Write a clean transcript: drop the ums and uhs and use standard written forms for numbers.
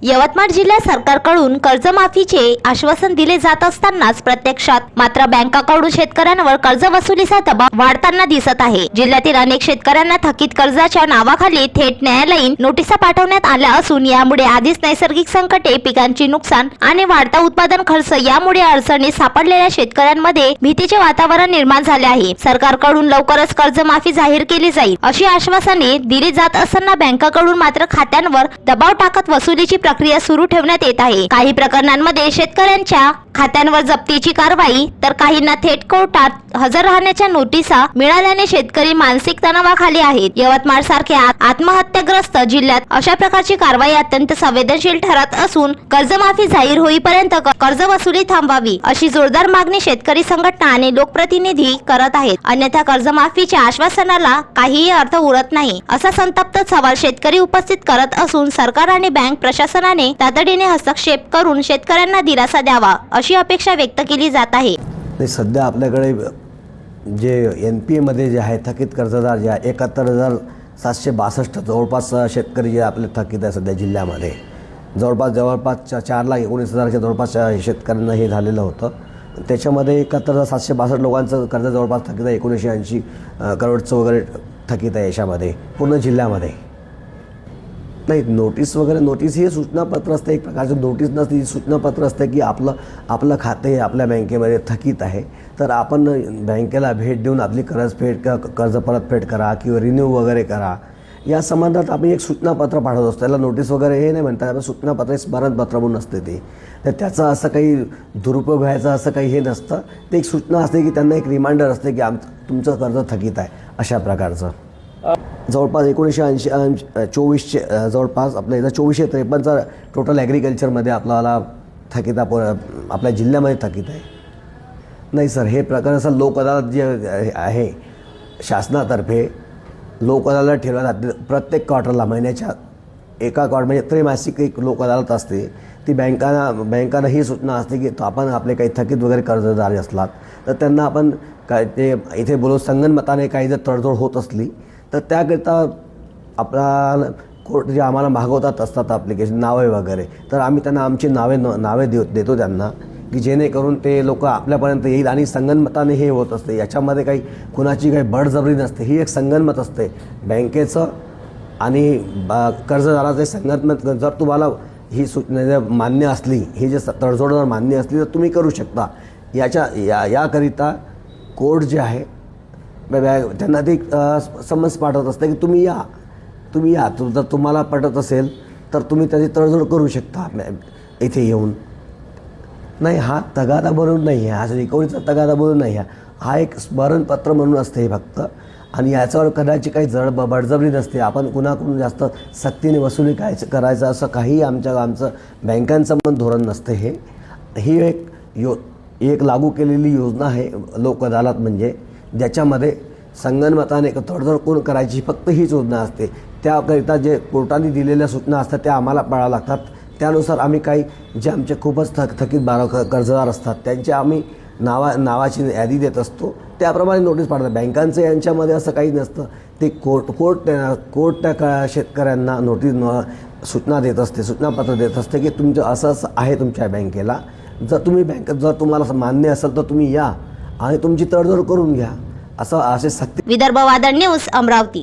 यवतमाळ जिल्हा सरकारकडून कर्जमाफीचे आश्वासन दिले जात असतानाच प्रत्यक्षात मात्र बँकांकडून शेतकऱ्यांवर कर्ज वसुलीचा दबाव वाढताना दिसत आहे। जिल्ह्यातील अनेक शेतकऱ्यांना थकीत कर्जाच्या नावाखाली थेट न्यायालयीन नोटिसा पाठवण्यात आल्या असून यामुळे आधीच नैसर्गिक संकटे, पिकांची नुकसान आणि वाढता उत्पादन खर्च यामुळे अडचणीत सापडलेल्या शेतकऱ्यांमध्ये भीतीचे वातावरण निर्माण झाले आहे। सरकारकडून लवकरच कर्जमाफी जाहीर केली जाईल अशी आश्वासने दिली जात असताना बँकांकडून मात्र खात्यांवर दबाव टाकत वसुलीची प्रक्रिया सुरू ठेवण्यात येत आहे। काही प्रकरणांमध्ये शेतकऱ्यांच्या खात्यांवर जप्तीची कारवाई तर काहींना थेट कोर्टात हजर राहण्याच्या नोटिसा मिळाल्याने शेतकरी मानसिक तणावाखाली आहेत। यवतमाळ सारख्या आत्महत्याग्रस्त जिल्ह्यात अशा प्रकारची कारवाई अत्यंत संवेदनशील ठरत असून कर्जमाफी जाहीर होईपर्यंत कर्ज वसुली थांबवावी अशी जोरदार मागणी शेतकरी संघटना आणि लोकप्रतिनिधी करत आहेत। अन्यथा कर्जमाफीच्या आश्वासनाला काहीही अर्थ उरत नाही असा संतप्त सवाल शेतकरी उपस्थित करत असून सरकार आणि बँक प्रशासनाने तातडीने हस्तक्षेप करून शेतकऱ्यांना दिलासा द्यावा अशी अपेक्षा व्यक्त केली जात आहे। सध्या आपल्याकडे जे NPA मध्ये जे आहे थकीत कर्जदार जे आहे 71,762 जवळपास शेतकरी जे आपले थकीत आहे सध्या जिल्ह्यामध्ये जवळपास 4,19,000च्या जवळपास शेतकऱ्यांना हे झालेलं होतं। त्याच्यामध्ये 71,762 लोकांचं कर्ज जवळपास थकीत आहे। 1980 करोडचं वगैरे थकीत आहे याच्यामध्ये पूर्ण जिल्ह्यामध्ये। नाही नोटीस वगैरे नोटीस ही सूचनापत्र असते, एक प्रकारचं नोटीस नसते, सूचनापत्र असते की आपलं खाते आपल्या बँकेमध्ये थकीत आहे तर आपण बँकेला भेट देऊन आपली कर्ज परतफेड करा किंवा रिन्यू वगैरे करा या संबंधात आपण एक सूचनापत्र पाठवत असतो। त्याला नोटीस वगैरे हे नाही म्हणतात, आपण सूचनापत्र स्मरणपत्र म्हणून असते ते। तर त्याचा असं काही दुरुपयोग व्हायचा असं काही हे नसतं। ते एक सूचना असते की त्यांना एक रिमाइंडर असते की तुमचं कर्ज थकीत आहे अशा प्रकारचं। जवळपास 1924चे जवळपास आपल्या इथं 2453चा टोटल ॲग्रिकल्चरमध्ये आपल्याला थकीत आपल्या जिल्ह्यामध्ये थकीत आहे। नाही सर, हे प्रकार असं लोक अदालत जे आहे शासनातर्फे लोक अदालत ठेवल्या जाते प्रत्येक क्वार्टरला, महिन्याच्या एका म्हणजे त्रैमासिक एक लोक अदालत असते। ती बँकांना ही सूचना असते की आपण आपले काही थकीत वगैरे कर्जदार असलात तर त्यांना आपण काय ते इथे बोलू संगनमताने काही जर तडजोड होत असली तर त्याकरिता आपला कोर्ट जे आम्हाला मागवतात असतात ॲप्लिकेशन नावे वगैरे, तर आम्ही त्यांना आमची नावे देतो त्यांना की जेणेकरून ते लोक आपल्यापर्यंत येईल आणि संगनमताने हे होत असते। याच्यामध्ये काही कुणाची काही बळजबरी नसते, ही एक संगनमत असते बँकेचं आणि कर्जदाराचे संगनमत। जर तुम्हाला ही सूचना मान्य असली, ही जे तडजोड मान्य असली तर तुम्ही करू शकता। याकरिता कोर्ट जे आहे त्यांना ते समन्स पाठवत असते की तुम्ही या जर तुम्हाला पटत असेल तर तुम्ही त्याची तडजोड करू शकता इथे येऊन। नाही, हा तगादा बनवून नाही आहे, हा रिकव्हरीचा तगादा बनवून नाही आहे, हा एक स्मरणपत्र म्हणून असते हे फक्त। आणि याच्यावर कदाचित काही बळजबरी नसते, आपण कुणाकडून जास्त सक्तीने वसुली करायचं असं काही आमचं बँकांचं पण धोरण नसते। ही एक लागू केलेली योजना आहे लोक अदालत म्हणजे, ज्याच्यामध्ये संगनमताने तडजोड कोण करायची फक्त हीच योजना असते। त्याकरिता जे कोर्टाने दिलेल्या सूचना असतात त्या आम्हाला पाळाव्या लागतात। त्यानुसार आम्ही काही जे आमचे खूपच थकीत कर्जदार असतात त्यांचे आम्ही नावाची यादी देत असतो, त्याप्रमाणे नोटीस पाठवतात। बँकांचं यांच्यामध्ये असं काही नसतं, ते कोर्ट त्या शेतकऱ्यांना सूचना देत असते, सूचनापत्र देत असते की तुमचं असं आहे तुमच्या बँकेला, जर तुम्हाला मान्य असेल तर तुम्ही या आणि तुमची तडजोड करून घ्या असे सक्ती। विदर्भ वादळ न्यूज, अमरावती।